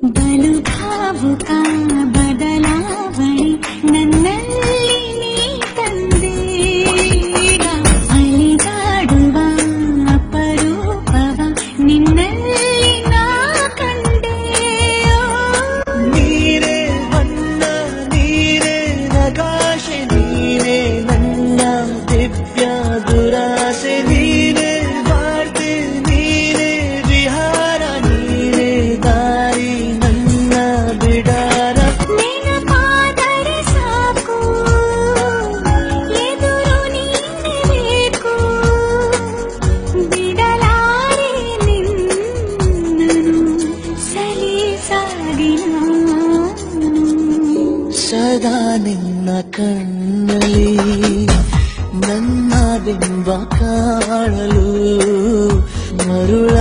ಬಲು ಭಾವುಕ ಬದಲಾವಣೆ ನನ್ನಲ್ಲಿ ನೀ ತಂದೆ ಅಲಿದಾಡುವ ಅಪರೂಪವ ನಿನ್ನಲ್ಲಿ ನಾ ಕಂಡೆ ನೀರೇ ಬಣ್ಣ ನೀರೇ ನಗಾಶೆ ನೀರೇ ನನ್ನ ದಿವ್ಯ ದುರಾಸೆ ನೀರೇ ವಾರ್ತೆ ನೀರೇ ವಿಹಾರ ನೀರೇ ದಾರಿ ನನ್ನ ಬಿಡಾರ ನೆನಪಾದರೆ ಸಾಕು ಎದುರು ನೀನೇ ಬೇಕು ಬಿಡಲಾರೆ ನಿನ್ನನು ಸಲೀಸಾಗಿ ನಾನು ಸದಾ ನಿನ್ನ ಕಣ್ಣಲ್ಲಿ ನನ್ನ ಬಿಂಬ ಕಾಣಲು ಮರುಳ